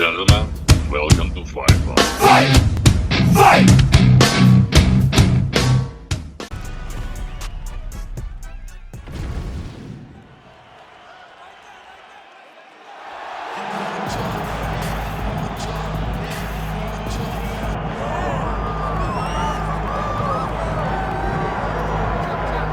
Gentlemen, welcome to Fight Club. Fight! Fight!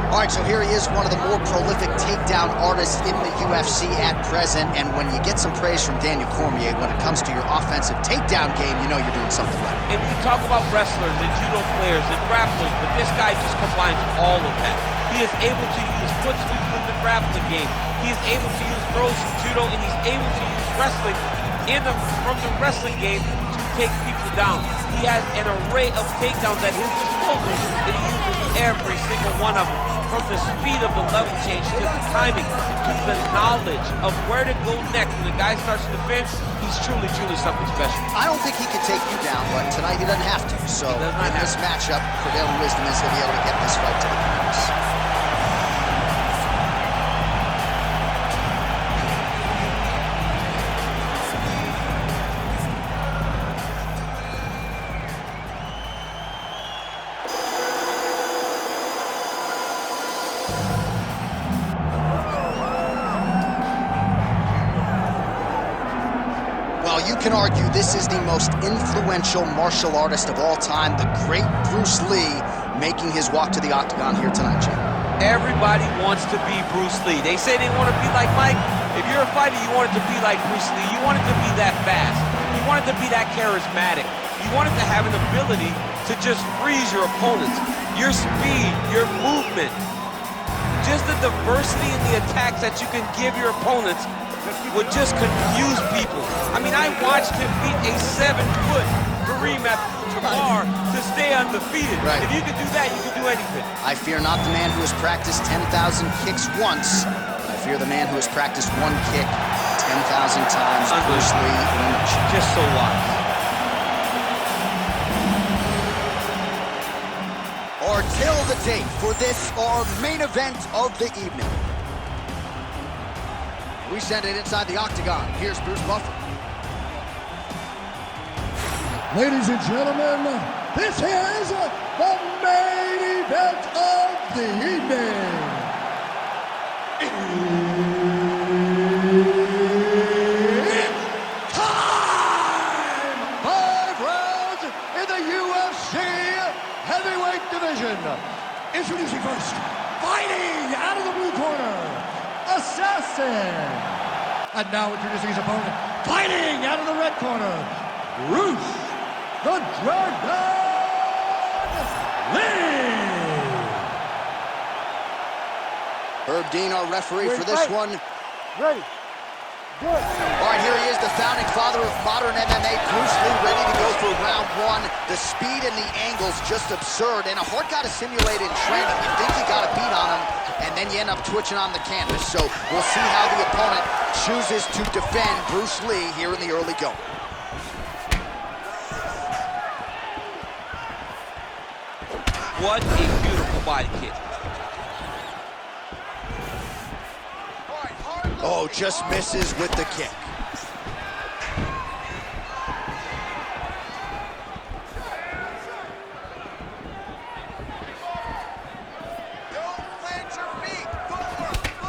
All right, so here he is, one of the more prolific takedown artists in the UFC at present. And when you get some praise from Daniel Cormier, when it comes to your offensive takedown game, you know you're doing something right. And we talk about wrestlers and judo players and grapplers, but this guy just combines all of that. He is able to use foot sweeps in the grappling game. He is able to use throws from judo, and he's able to use wrestling from the wrestling game to take people down. He has an array of takedowns at his disposal, and he uses every single one of them. From the speed of the level change to the timing to the knowledge of where to go next. When the guy starts to defend, he's truly, truly something special. I don't think he can take you down, but tonight he doesn't have to. So in this matchup, prevailing wisdom is he'll be able to get this fight to the canvas. You can argue this is the most influential martial artist of all time, the great Bruce Lee, making his walk to the octagon here tonight, Jim. Everybody wants to be Bruce Lee. They say they want to be like Mike. If you're a fighter, you want it to be like Bruce Lee. You want it to be that fast. You want it to be that charismatic. You want it to have an ability to just freeze your opponents. Your speed, your movement, just the diversity in the attacks that you can give your opponents would just confuse people. I mean, I watched him beat a 7-foot Kareem Abdul-Jabbar to stay undefeated. Right. If you can do that, you can do anything. I fear not the man who has practiced 10,000 kicks once. I fear the man who has practiced one kick 10,000 times. Bruce Lee in a nutshell. Just so wise. Or till the date for this, our main event of the evening. We send it inside the octagon. Here's Bruce Buffer. Ladies and gentlemen, this is the main event of the evening. It's time! 5 rounds in the UFC heavyweight division. Introducing first, fighting out of the blue corner, Assassin. And now introducing his opponent, fighting out of the red corner, Bruce the Dragon Lee. Herb Dean, our referee for this one. Ready. Good. All right, here he is, the founding father of modern MMA, Bruce Lee, ready to go for round one. The speed and the angles just absurd, and a hard guy to simulate in training. You think you got a beat on him, and then you end up twitching on the canvas. So we'll see how the opponent chooses to defend Bruce Lee here in the early going. What a beautiful body kick. Oh, just misses with the kick.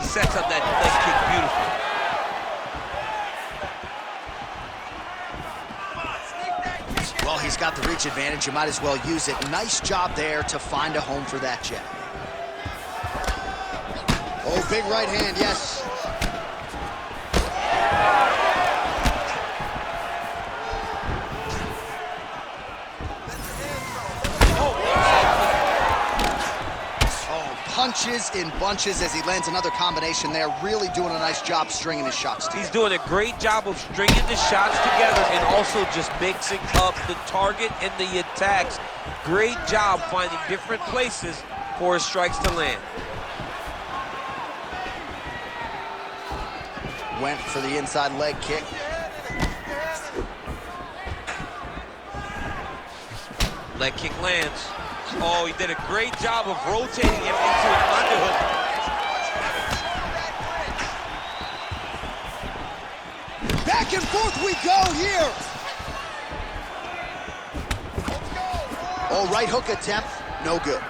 Sets up that leg kick beautifully. Well, he's got the reach advantage. You might as well use it. Nice job there to find a home for that jab. Oh, big right hand, yes. Punches in bunches as he lands another combination there. Really doing a nice job stringing his shots together. He's doing a great job of stringing the shots together and also just mixing up the target and the attacks. Great job finding different places for his strikes to land. Went for the inside leg kick. Leg kick lands. Oh, he did a great job of rotating him into an underhook. Back and forth we go here. Oh, right hook attempt, no good.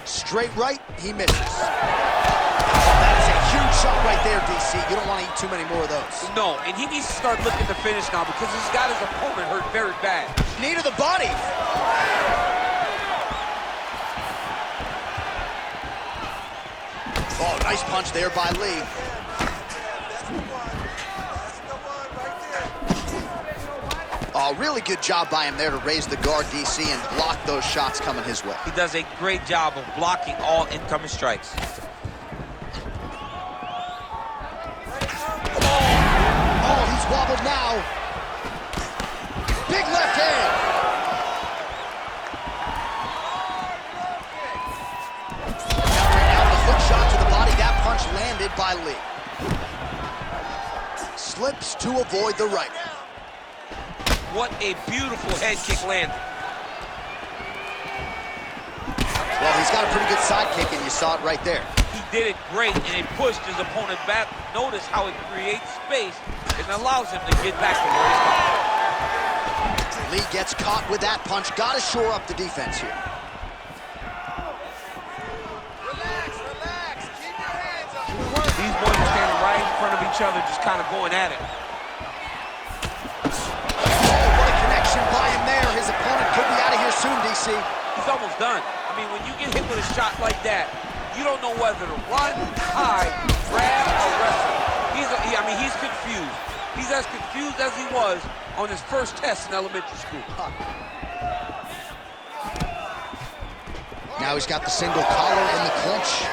Straight right, he misses. That is a huge shot right there, DC. You don't want to eat too many more of those. No, and he needs to start looking to finish now because he's got his opponent hurt very bad. Knee to the body. Oh, nice punch there by Lee. Oh, really good job by him there to raise the guard, DC, and block those shots coming his way. He does a great job of blocking all incoming strikes. Oh, he's wobbled now. Big left hand. Now the hook shot to the body. That punch landed by Lee. Slips to avoid the right. What a beautiful head kick landed. Well, he's got a pretty good side kick, and you saw it right there. He did it great, and it pushed his opponent back. Notice how it creates space and allows him to get back to where he's going. Lee gets caught with that punch. Got to shore up the defense here. Relax. Keep your hands up. These boys are standing right in front of each other, just kind of going at it. By him there, his opponent could be out of here soon, DC. He's almost done. I mean, when you get hit with a shot like that, you don't know whether to run, hide, grab, or wrestle. He's confused. He's as confused as he was on his first test in elementary school. Now he's got the single collar in the clinch.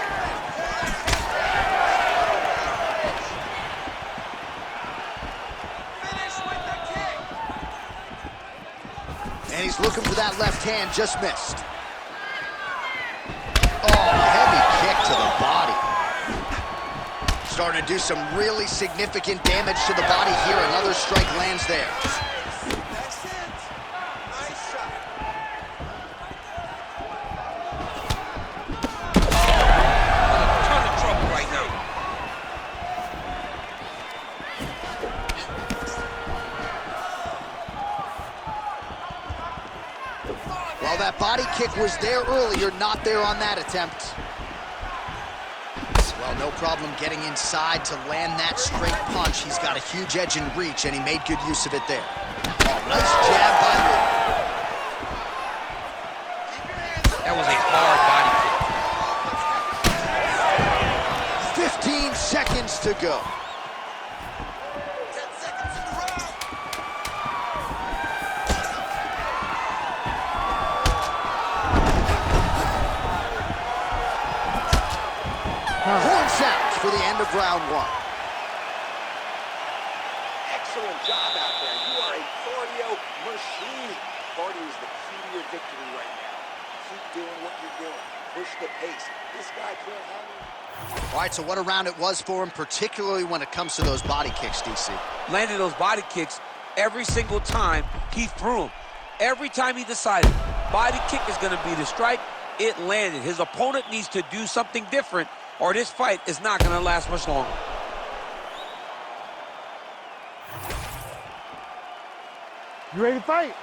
And he's looking for that left hand, just missed. Oh, heavy kick to the body. Starting to do some really significant damage to the body here. Another strike lands there. That's it. Nice shot. A ton of trouble right now. Well, that body kick was there earlier, not there on that attempt. Well, no problem getting inside to land that straight punch. He's got a huge edge and reach, and he made good use of it there. Oh, nice jab by Lee. That was a hard body kick. 15 seconds to go. 10 seconds in the round. Horn sounds for the end of round one. Excellent job out there. You are a cardio machine. Cardio is the key to your victory right now. Keep doing what you're doing. Push the pace. This guy can't handle it. All right, so what a round it was for him, particularly when it comes to those body kicks, DC. Landed those body kicks every single time he threw them. Every time he decided body kick is going to be the strike, it landed. His opponent needs to do something different, or this fight is not going to last much longer. You ready to fight?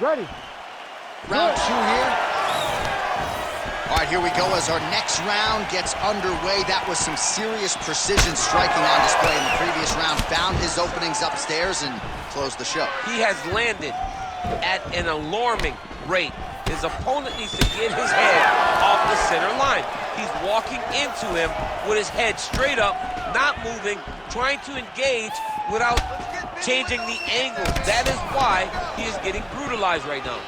Ready. Round two here. All right, here we go as our next round gets underway. That was some serious precision striking on display in the previous round. Found his openings upstairs and closed the show. He has landed at an alarming rate. His opponent needs to get his head off the center line. He's walking into him with his head straight up, not moving, trying to engage without changing the angle. That is why he is getting brutalized right now.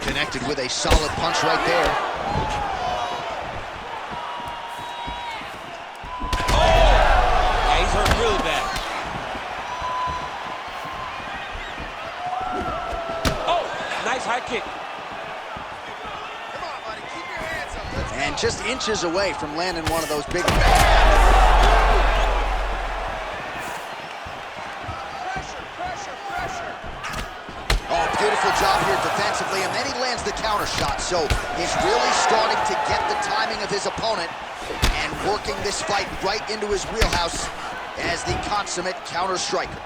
Connected with a solid punch right there. Yeah, he's hurt really bad. Oh, nice high kick. Come on, buddy. Keep your hands up. Let's And just inches away from landing one of those big... pressure. Oh, beautiful job here defensively, and then he lands the counter shot. So he's really starting to get the timing of his opponent and working this fight right into his wheelhouse as the consummate counter-striker.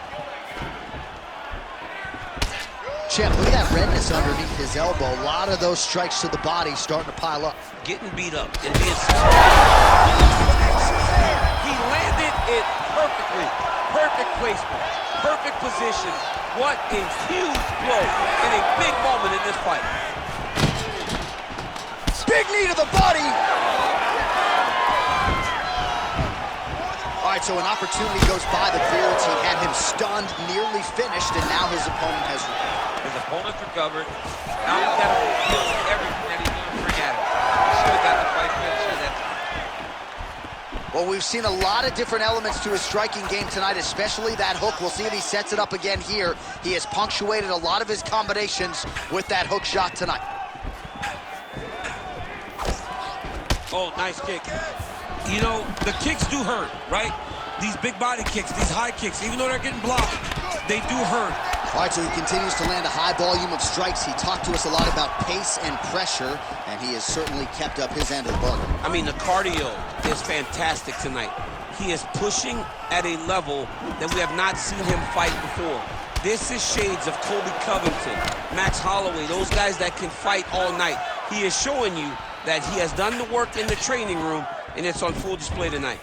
Champ, look at that redness underneath his elbow. A lot of those strikes to the body starting to pile up. Getting beat up and being... He landed it perfectly. Perfect placement. Perfect position. What a huge blow in a big moment in this fight. Big knee to the body. All right, so an opportunity goes by the Beards. He had him stunned, nearly finished, and now his opponent has recovered. His opponent's recovered. Now he's got to deal with everything that he's going to bring at him. Should have got the fight finished that time. Well, we've seen a lot of different elements to his striking game tonight, especially that hook. We'll see if he sets it up again here. He has punctuated a lot of his combinations with that hook shot tonight. Oh, nice kick. You know, the kicks do hurt, right? These big body kicks, these high kicks, even though they're getting blocked, they do hurt. All right, so he continues to land a high volume of strikes. He talked to us a lot about pace and pressure, and he has certainly kept up his end of the bargain. I mean, the cardio is fantastic tonight. He is pushing at a level that we have not seen him fight before. This is shades of Colby Covington, Max Holloway, those guys that can fight all night. He is showing you that he has done the work in the training room, and it's on full display tonight.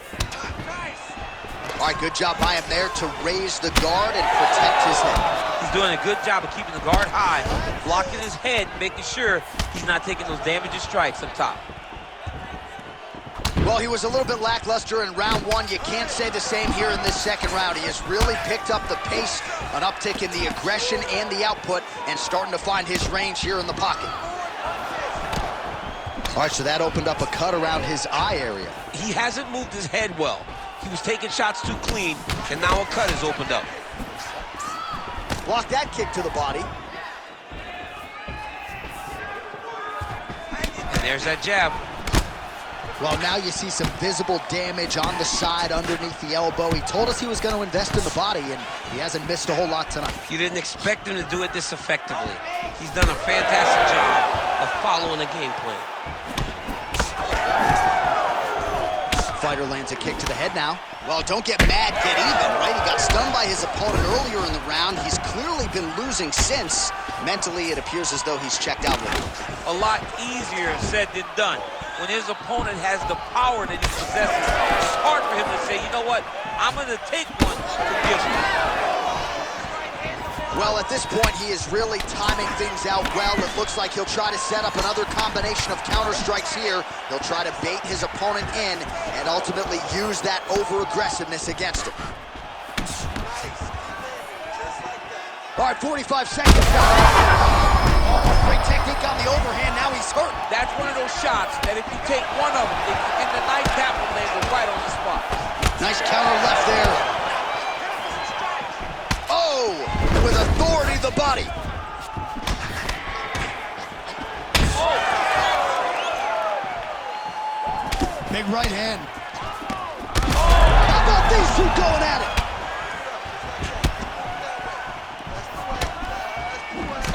All right, good job by him there to raise the guard and protect his head. He's doing a good job of keeping the guard high, blocking his head, making sure he's not taking those damaging strikes up top. Well, he was a little bit lackluster in round one. You can't say the same here in this second round. He has really picked up the pace, an uptick in the aggression and the output, and starting to find his range here in the pocket. All right, so that opened up a cut around his eye area. He hasn't moved his head well. He was taking shots too clean, and now a cut has opened up. Blocked that kick to the body. And there's that jab. Well, now you see some visible damage on the side underneath the elbow. He told us he was going to invest in the body, and he hasn't missed a whole lot tonight. You didn't expect him to do it this effectively. He's done a fantastic job of following the game plan. Fighter lands a kick to the head now. Well, don't get mad, get even, right? He got stunned by his opponent earlier in the round. He's clearly been losing since. Mentally, it appears as though he's checked out with him. A lot easier said than done. When his opponent has the power that he possesses, it's hard for him to say, you know what, I'm going to take one to give him. Well, at this point, he is really timing things out well. It looks like he'll try to set up another combination of counter strikes here. He'll try to bait his opponent in and ultimately use that over-aggressiveness against him. All right, 45 seconds now. Great technique on the overhand. Now he's hurt. That's one of those shots that if you take one of them, in the night, that will land it right on the spot. Nice counter left there. Oh, with authority, the body. Oh. Big right hand. How about these two going at it?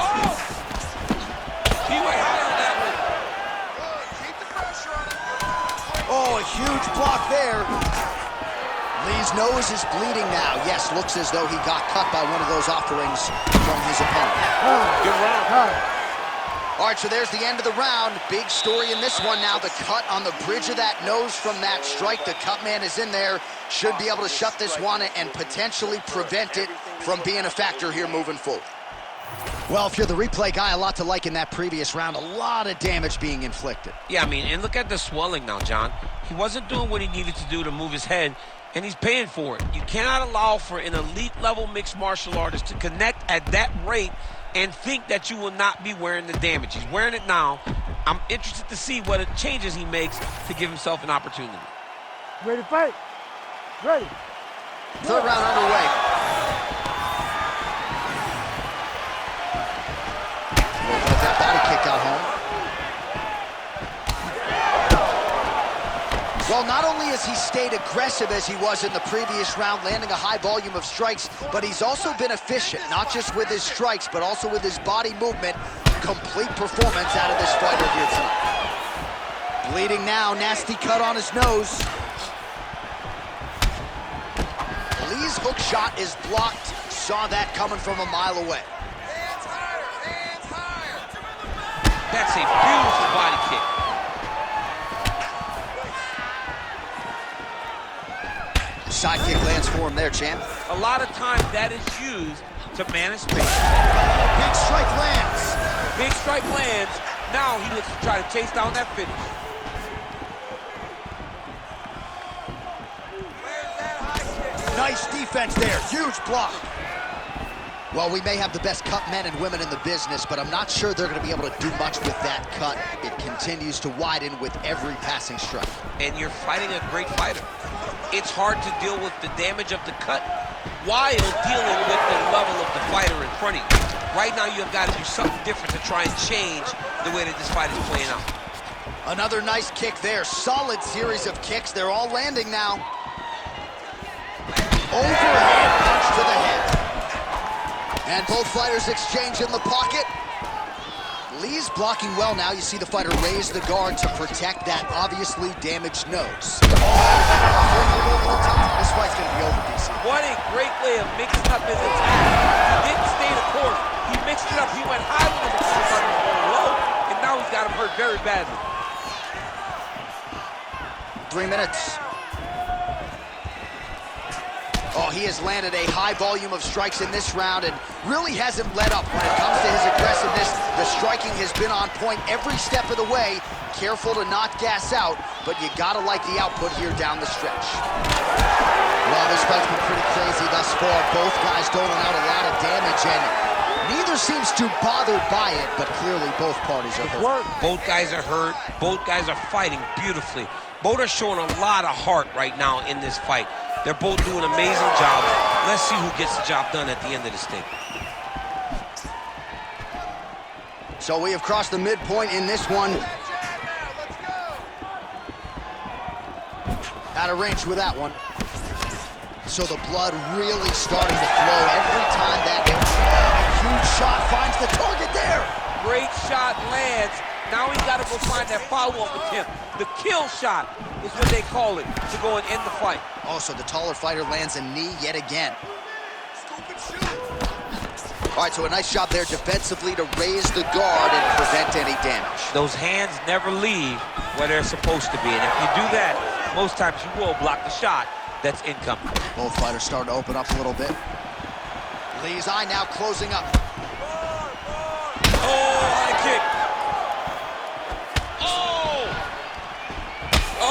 Oh! He went high on that one. Oh, a huge block there. Lee's nose is bleeding now. Yes, looks as though he got cut by one of those offerings from his opponent. Good round. All right, so there's the end of the round. Big story in this one now. The cut on the bridge of that nose from that strike. The cut man is in there. Should be able to shut this one and potentially prevent it from being a factor here moving forward. Well, if you're the replay guy, a lot to like in that previous round. A lot of damage being inflicted. Yeah, I mean, and look at the swelling now, John. He wasn't doing what he needed to do to move his head, and he's paying for it. You cannot allow for an elite-level mixed martial artist to connect at that rate and think that you will not be wearing the damage. He's wearing it now. I'm interested to see what changes he makes to give himself an opportunity. Ready to fight? Ready. Third round underway. That body kick got home. Well, not only has he stayed aggressive as he was in the previous round, landing a high volume of strikes, but he's also been efficient, not just with his strikes, but also with his body movement. Complete performance out of this fighter here tonight. Bleeding now, nasty cut on his nose. Lee's hook shot is blocked. Saw that coming from a mile away. Hands higher, hands higher. That's a beautiful body kick. Side kick lands for him there, champ. A lot of times that is used to manage space. Big strike lands. Big strike lands. Now he looks to try to chase down that finish. Where's that high kick? Nice defense there. Huge block. Well, we may have the best cut men and women in the business, but I'm not sure they're going to be able to do much with that cut. It continues to widen with every passing strike. And you're fighting a great fighter. It's hard to deal with the damage of the cut while dealing with the level of the fighter in front of you. Right now, you've got to do something different to try and change the way that this fight is playing out. Another nice kick there. Solid series of kicks. They're all landing now. Overhand punch to the head. And both fighters exchange in the pocket. Lee's blocking well now. You see the fighter raise the guard to protect that obviously damaged nose. This fight's going to be over, DC. What a great way of mixing up his attack. He didn't stay the course. He mixed it up. He went high when the fighter was going low, and now he's got him hurt very badly. 3 minutes. Oh, he has landed a high volume of strikes in this round and really hasn't let up when it comes to his aggressiveness. The striking has been on point every step of the way. Careful to not gas out, but you gotta like the output here down the stretch. Well, this fight's been pretty crazy thus far. Both guys doling out a lot of damage, and neither seems too bothered by it, but clearly both parties are hurt. Both guys are hurt. Both guys are fighting beautifully. Both are showing a lot of heart right now in this fight. They're both doing amazing jobs. Let's see who gets the job done at the end of this thing. So we have crossed the midpoint in this one. Out of range with that one. So the blood really starting to flow every time that huge shot finds the target there. Great shot lands. Now he's got to go find that follow-up attempt. The kill shot is what they call it to go and end the fight. Also, the taller fighter lands a knee yet again. All right, so a nice job there defensively to raise the guard and prevent any damage. Those hands never leave where they're supposed to be, and if you do that, most times you will block the shot that's incoming. Both fighters starting to open up a little bit. Lee's eye now closing up. Oh, high kick. Oh! Oh!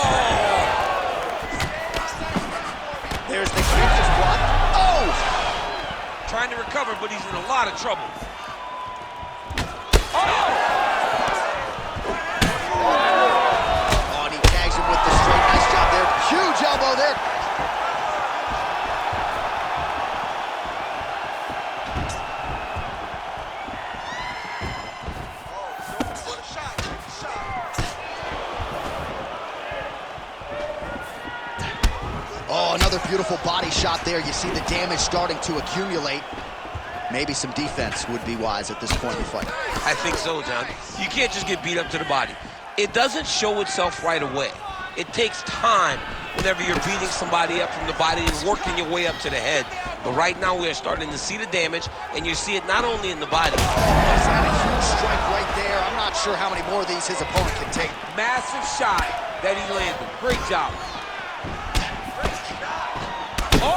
There's the kick, just blocked. Oh! Trying to recover, but he's in a lot of trouble. Oh! Oh, and he tags him with the straight. Nice job there. Huge elbow there. Oh, another beautiful body shot there. You see the damage starting to accumulate. Maybe some defense would be wise at this point in the fight. I think so, John. You can't just get beat up to the body. It doesn't show itself right away. It takes time whenever you're beating somebody up from the body and working your way up to the head. But right now we're starting to see the damage, and you see it not only in the body. He's had a huge strike right there. I'm not sure how many more of these his opponent can take. Massive shot that he landed. Great job. Oh!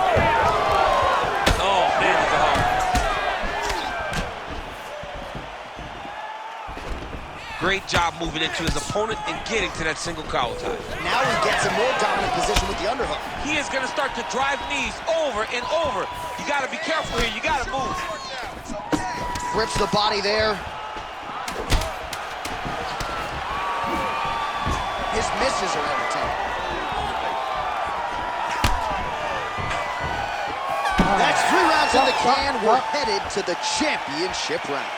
Oh, man, it's a hard. Great job moving into his opponent and getting to that single cow tie. Now he gets a more dominant position with the underhook. He is going to start to drive knees over and over. You got to be careful here. You got to move. Grips the body there. His misses are entertaining. That's 3 rounds in the can. We're headed to the championship rounds.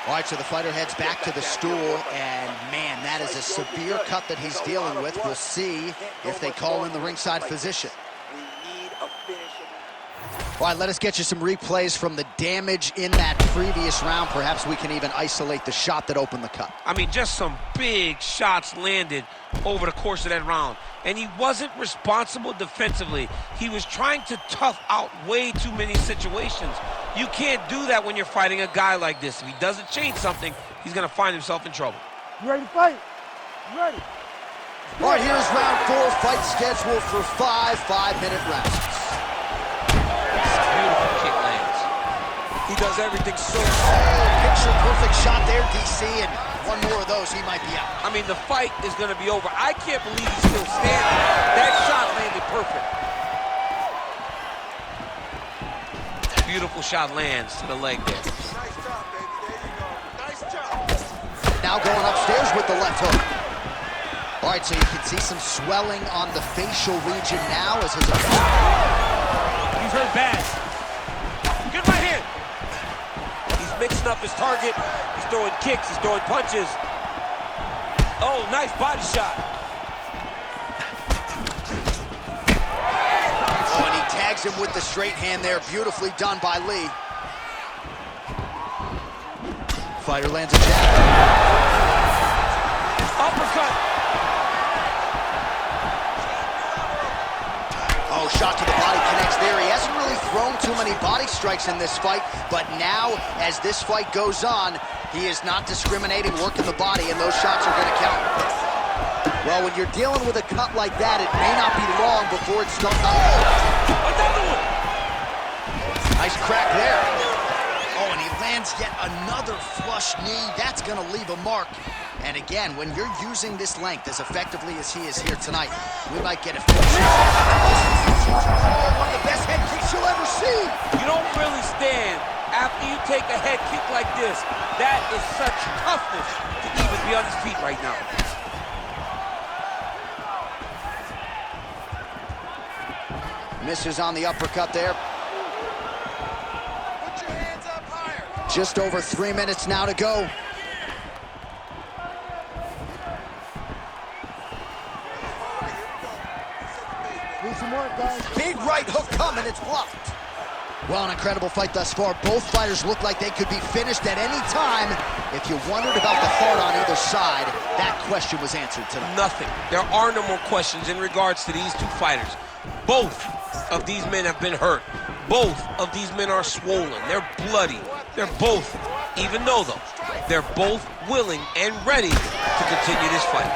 All right, so the fighter heads back to the stool, and man, that is a severe cut that he's dealing with. We'll see if they call in the ringside physician. We need a finish. All right, let us get you some replays from the damage in that previous round. Perhaps we can even isolate the shot that opened the cut. I mean, just some big shots landed over the course of that round. And he wasn't responsible defensively. He was trying to tough out way too many situations. You can't do that when you're fighting a guy like this. If he doesn't change something, he's going to find himself in trouble. You ready to fight? You ready? All right, here's round 4, fight scheduled for 5 5-minute rounds. Beautiful kick lands. He does everything so Picture perfect shot there, DC, and one more of those, he might be out. I mean, the fight is going to be over. I can't believe he's still standing. That shot landed perfect. Beautiful shot lands to the leg there. Nice job, baby. There you go. Nice job. Now going upstairs with the left hook. All right, so you can see some swelling on the facial region now as his He's hurt bad. Good right hand. He's mixing up his target. He's throwing kicks. He's throwing punches. Oh, nice body shot. Oh, and he tags him with the straight hand there. Beautifully done by Lee. Fighter lands a jab. Uppercut. Oh, shot to the body connects there. He hasn't really thrown too many body strikes in this fight, but now, as this fight goes on, he is not discriminating, working the body, and those shots are going to count. Well, when you're dealing with a cut like that, it may not be long before it starts. Another one. Nice crack there. Oh, and he lands yet another flush knee. That's going to leave a mark. And again, when you're using this length as effectively as he is here tonight, we might get a finish. One of the best head kicks you'll ever see. You don't really stand after you take a head kick like this. That is such toughness to even be on his feet right now. Misses on the uppercut there. Put your hands up higher. Just over 3 minutes now to go. Need some work, guys. Big right hook coming, it's blocked. Well, an incredible fight thus far. Both fighters look like they could be finished at any time. If you wondered about the heart on either side, that question was answered tonight. Nothing. There are no more questions in regards to these two fighters. Both of these men have been hurt. Both of these men are swollen. They're bloody. They're both, even though they're both willing and ready to continue this fight.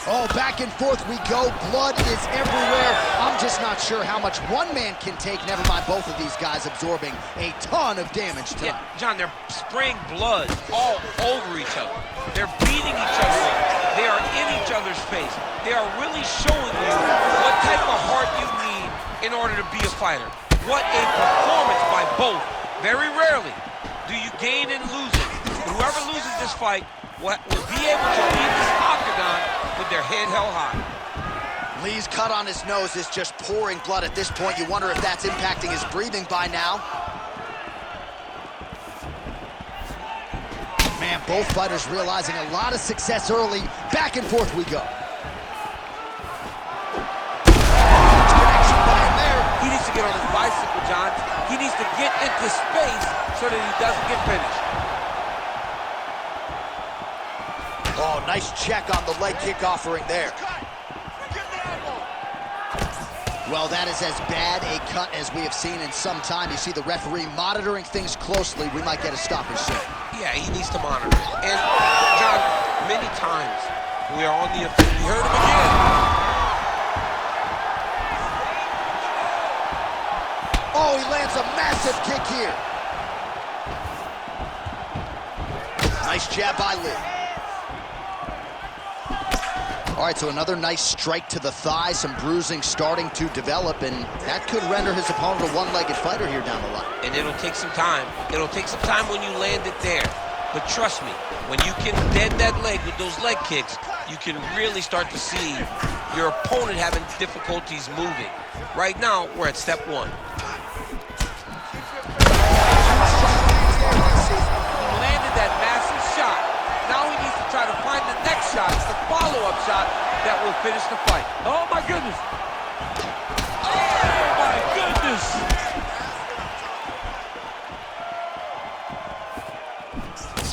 Oh, back and forth we go. Blood is everywhere. I'm just not sure how much one man can take. Never mind both of these guys absorbing a ton of damage tonight. Yeah, John, they're spraying blood all over each other. They're beating each other up. They are in each other's face. They are really showing you what type of heart you need in order to be a fighter. What a performance by both. Very rarely do you gain and lose it. Whoever loses this fight will be able to leave this octagon with their head held high. Lee's cut on his nose is just pouring blood at this point. You wonder if that's impacting his breathing by now. Man, both fighters realizing a lot of success early. Back and forth we go. Connection by him there. He needs to get on his bicycle, John. He needs to get into space so that he doesn't get finished. Oh, nice check on the leg kick offering there. Well, that is as bad a cut as we have seen in some time. You see the referee monitoring things closely. We might get a stoppage soon. Yeah, he needs to monitor it. And, John, many times we are on the offense. We heard him again. Oh, he lands a massive kick here. Nice jab by Lee. All right, so another nice strike to the thigh, some bruising starting to develop, and that could render his opponent a one-legged fighter here down the line. And it'll take some time. It'll take some time when you land it there. But trust me, when you can dead that leg with those leg kicks, you can really start to see your opponent having difficulties moving. Right now, we're at step one. He landed that massive shot. Now he needs to finish the fight. Oh, my goodness. Oh, my goodness.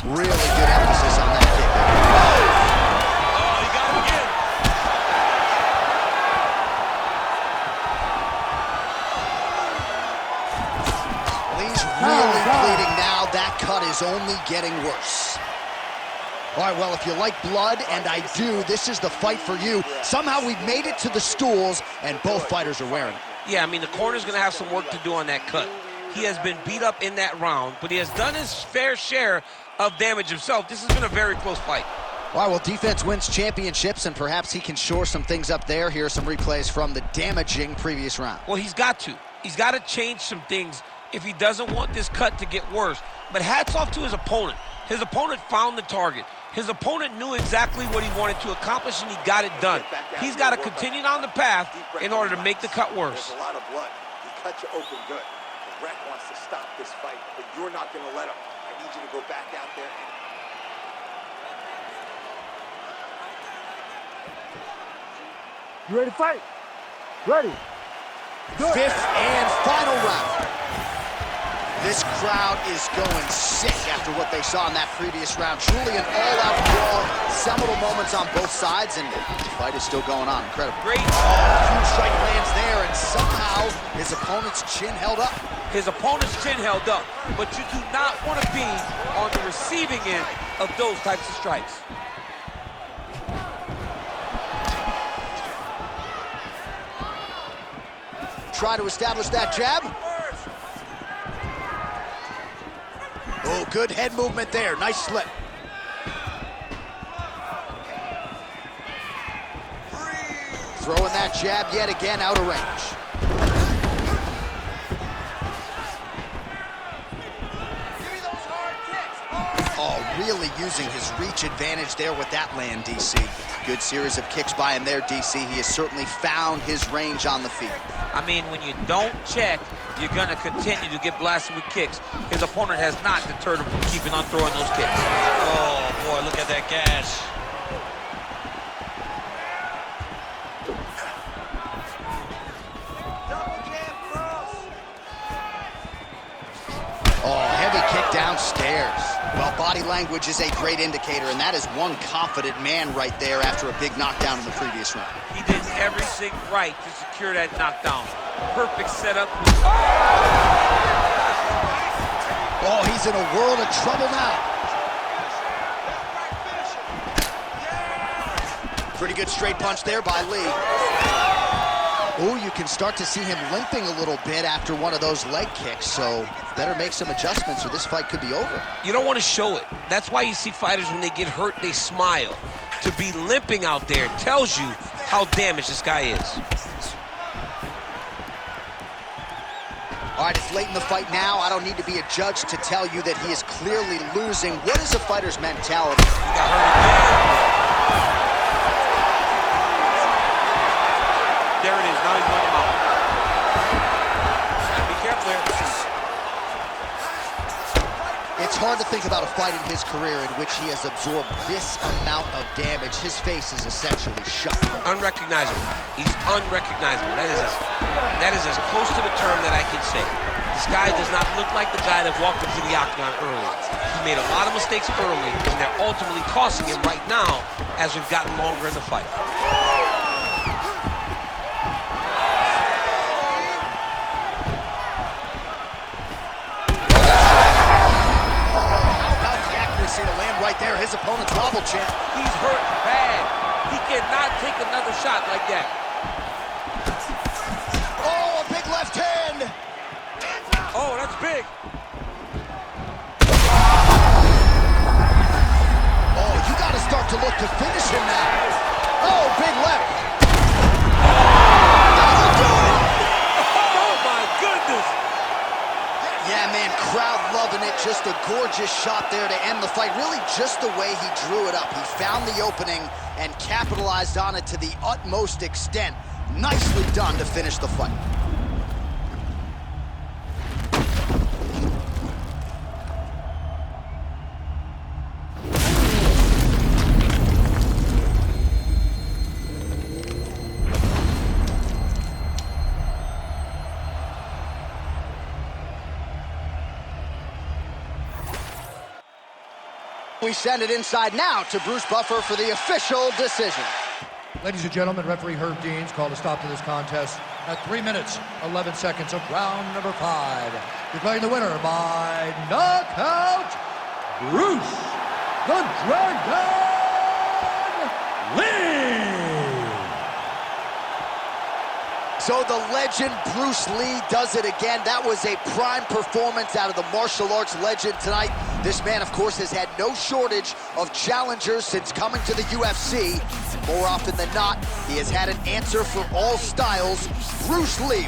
Really good emphasis on that kick there. Oh, he got him again. Lee's really bleeding now. That cut is only getting worse. All right, well, if you like blood, and I do, this is the fight for you. Somehow we've made it to the stools, and both fighters are wearing it. Yeah, I mean, the corner's going to have some work to do on that cut. He has been beat up in that round, but he has done his fair share of damage himself. This has been a very close fight. All right, well, defense wins championships, and perhaps he can shore some things up there. Here are some replays from the damaging previous round. Well, he's got to. He's got to change some things if he doesn't want this cut to get worse. But hats off to his opponent. His opponent found the target. His opponent knew exactly what he wanted to accomplish, and he got it done. He's got to continue down the path in order to make the cut worse. There's a lot of blood. He cut you open good. The ref wants to stop this fight, but you're not going to let him. I need you to go back out there and... You ready to fight? Ready. Good. Fifth and final round. This crowd is going sick after what they saw in that previous round. Truly an all-out brawl. Seminal moments on both sides, and the fight is still going on. Incredible. Great. Huge strike lands there, and somehow his opponent's chin held up. His opponent's chin held up, but you do not want to be on the receiving end of those types of strikes. Try to establish that jab. Oh, good head movement there. Nice slip. Throwing that jab yet again out of range. Oh, really using his reach advantage there with that land, DC. Good series of kicks by him there, DC. He has certainly found his range on the feet. I mean, when you don't check, you're going to continue to get blasted with kicks. His opponent has not deterred him from keeping on throwing those kicks. Oh, boy, look at that gash. Oh, heavy kick downstairs. Well, body language is a great indicator, and that is one confident man right there after a big knockdown in the previous round. He did everything right to secure that knockdown. Perfect setup. Oh, he's in a world of trouble now. Pretty good straight punch there by Lee. Oh, you can start to see him limping a little bit after one of those leg kicks, so better make some adjustments or this fight could be over. You don't want to show it. That's why you see fighters, when they get hurt, they smile. To be limping out there tells you how damaged this guy is. All right, it's late in the fight now. I don't need to be a judge to tell you that he is clearly losing. What is a fighter's mentality? He got hurt again. There it is. Now he's going out. Be careful there. It's hard to think about a fight in his career in which he has absorbed this amount of damage. His face is essentially shut. Unrecognizable. He's unrecognizable. That is as close to the term that I can say. This guy does not look like the guy that walked into the octagon early. He made a lot of mistakes early, and they're ultimately costing him right now as we've gotten longer in the fight. Right there, his opponent's wobble champ. He's hurt bad. He cannot take another shot like that. Oh, a big left hand. Oh, that's big. Oh, you got to start to look to finish him now. Oh, big left. Oh, my goodness. Yeah, man, crowd loving it. Just a gorgeous shot there to end the fight. Really just the way he drew it up. He found the opening and capitalized on it to the utmost extent. Nicely done to finish the fight. We send it inside now to Bruce Buffer for the official decision. Ladies and gentlemen, referee Herb Deans called a stop to this contest at 3 minutes, 11 seconds of round number 5. Declaring the winner by knockout, Bruce the Dragon Lee! So the legend Bruce Lee does it again. That was a prime performance out of the martial arts legend tonight. This man, of course, has had no shortage of challengers since coming to the UFC. More often than not, he has had an answer for all styles. Bruce Lee.